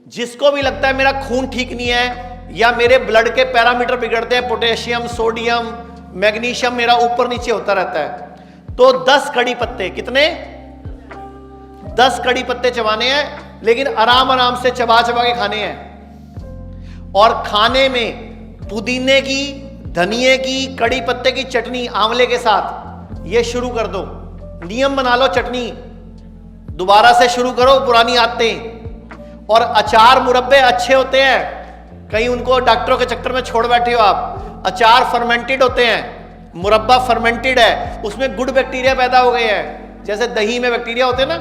जिसको भी लगता है मेरा खून ठीक नहीं है या मेरे ब्लड के पैरामीटर बिगड़ते हैं, पोटेशियम, सोडियम, मैग्नीशियम मेरा ऊपर नीचे होता रहता है, तो 10 कड़ी पत्ते, कितने? 10 कड़ी पत्ते चबाने हैं, लेकिन आराम आराम से चबा चबा के खाने हैं। और खाने में पुदीने की, धनिए की, कड़ी पत्ते की चटनी आंवले के साथ, ये शुरू कर दो। नियम बना लो, चटनी दोबारा से शुरू करो, पुरानी आदतें। और अचार मुरब्बे अच्छे होते हैं, कहीं उनको डॉक्टरों के चक्कर में छोड़ बैठे हो आप। अचार फर्मेंटेड होते हैं, मुरब्बा फर्मेंटेड है, उसमें गुड बैक्टीरिया पैदा हो गए हैं, जैसे दही में बैक्टीरिया होते हैं ना,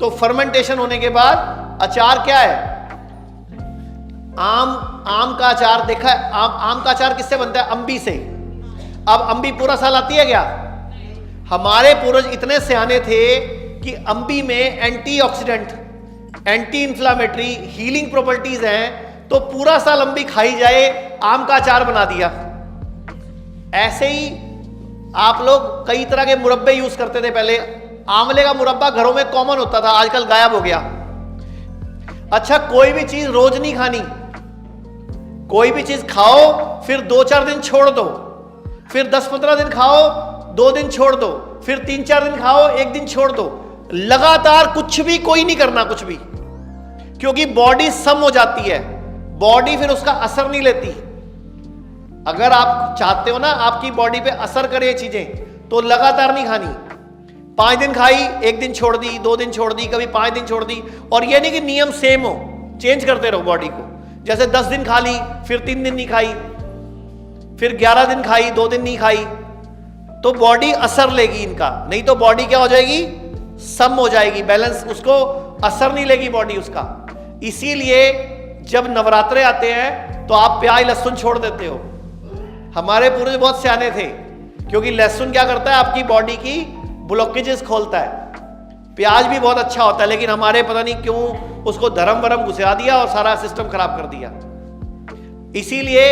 तो फर्मेंटेशन होने के बाद अचार क्या है? आम का अचार देखा है? आम का अचार किससे बनता है? अम्बी से। अब अम्बी पूरा साल आती है क्या? हमारे पूर्वज इतने सियाने थे कि अम्बी में antioxidant, anti inflammatory, healing properties हैं, तो पूरा साल अम्बी खाई जाए, आम का अचार बना दिया। ऐसे ही आप लोग कई तरह के मुरब्बे यूज करते थे पहले। आंवले का मुरब्बा घरों में कॉमन होता था, आजकल गायब हो गया। अच्छा, कोई भी चीज रोज नहीं खानी। कोई भी चीज खाओ, फिर 2-4 दिन छोड़ दो, फिर 10-15 दिन खाओ, 2 दिन छोड़ दो, फिर 3-4 दिन खाओ, 1 दिन छोड़ दो। लगातार कुछ भी कोई नहीं करना, कुछ भी, क्योंकि बॉडी सम हो जाती है, बॉडी फिर उसका असर नहीं लेती। अगर आप चाहते हो ना आपकी बॉडी पे असर करे ये चीजें, तो लगातार नहीं खानी। 5 दिन खाई, 1 दिन छोड़ दी, 2 दिन छोड़ दी, कभी 5 दिन छोड़ दी। और ये नहीं कि नियम सेम हो, चेंज करते रहो बॉडी को। जैसे 10 दिन खा ली, फिर 3 दिन नहीं खाई, फिर 11 दिन खाई, 2 दिन नहीं खाई, तो बॉडी असर लेगी इनका। नहीं तो बॉडी क्या हो जाएगी? सम हो जाएगी, बैलेंस, उसको असर नहीं लेगी बॉडी उसका। इसीलिए जब नवरात्रे आते हैं तो आप प्याज लहसुन छोड़ देते हो। हमारे पूर्वज बहुत सियाने थे, क्योंकि लहसुन क्या करता है? आपकी बॉडी की ब्लॉकेजेस खोलता है। प्याज भी बहुत अच्छा होता है, लेकिन हमारे पता नहीं क्यों उसको धर्म वरम घुसा दिया और सारा सिस्टम खराब कर दिया। इसीलिए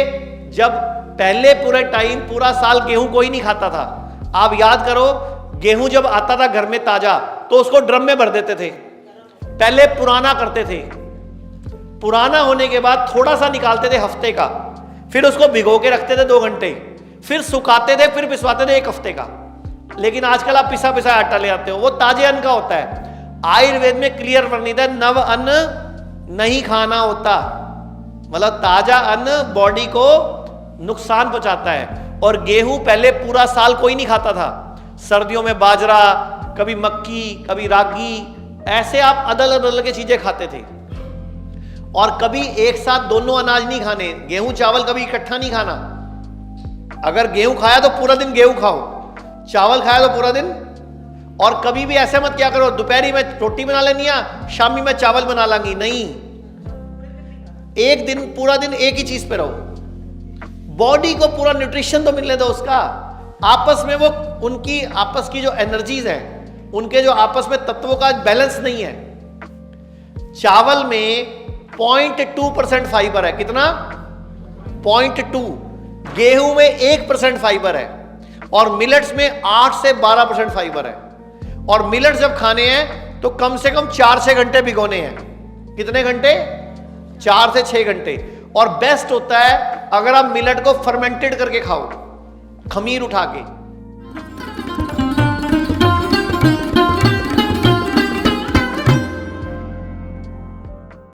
जब पहले पूरे टाइम, पूरा साल गेहूं कोई नहीं खाता था। आप याद करो, गेहूं जब आता था घर में ताजा, तो उसको ड्रम में भर देते थे। पहले पुराना करते थे, पुराना होने के बाद थोड़ा सा निकालते थे हफ्ते का, फिर उसको भिगो के रखते थे 2 घंटे, फिर सुखाते थे, फिर पिसवाते थे 1 हफ्ते का। लेकिन आजकल आप पिसा पिसा आटा ले आते हो, वो ताजे अन्न का होता है। आयुर्वेद में क्लियर वर्णित है, नव अन्न नहीं खाना होता, मतलब ताजा अन्न बॉडी को नुकसान पहुंचाता है। और गेहूं पहले पूरा साल कोई नहीं खाता था। सर्दियों में बाजरा, कभी मक्की, कभी रागी, ऐसे आप अदल बदल के चीजें खाते थे। और कभी एक साथ दोनों अनाज नहीं खाने, गेहूं चावल कभी इकट्ठा नहीं खाना। अगर गेहूं खाया तो पूरा दिन गेहूं खाओ, चावल खाया तो पूरा दिन। और कभी भी ऐसे मत क्या करो, दोपहरी में रोटी बना लेनी है, शामी में चावल बना लांगी, नहीं। एक दिन, पूरा दिन एक ही चीज पे रहो। बॉडी को पूरा न्यूट्रिशन तो मिलने दो उसका। आपस में वो, उनकी आपस की जो एनर्जीज हैं, उनके जो आपस में तत्वों का बैलेंस नहीं है। चावल में 0.2% फाइबर है, कितना? 0.2। गेहूं में 1% फाइबर है, और मिलेट्स में 8 से 12% फाइबर है। और मिलेट्स जब खाने हैं तो कम से कम 4-6 घंटे भिगोने हैं। कितने घंटे? 4 से 6 घंटे। और बेस्ट होता है अगर आप मिलेट को फर्मेंटेड करके खाओ, खमीर उठा के।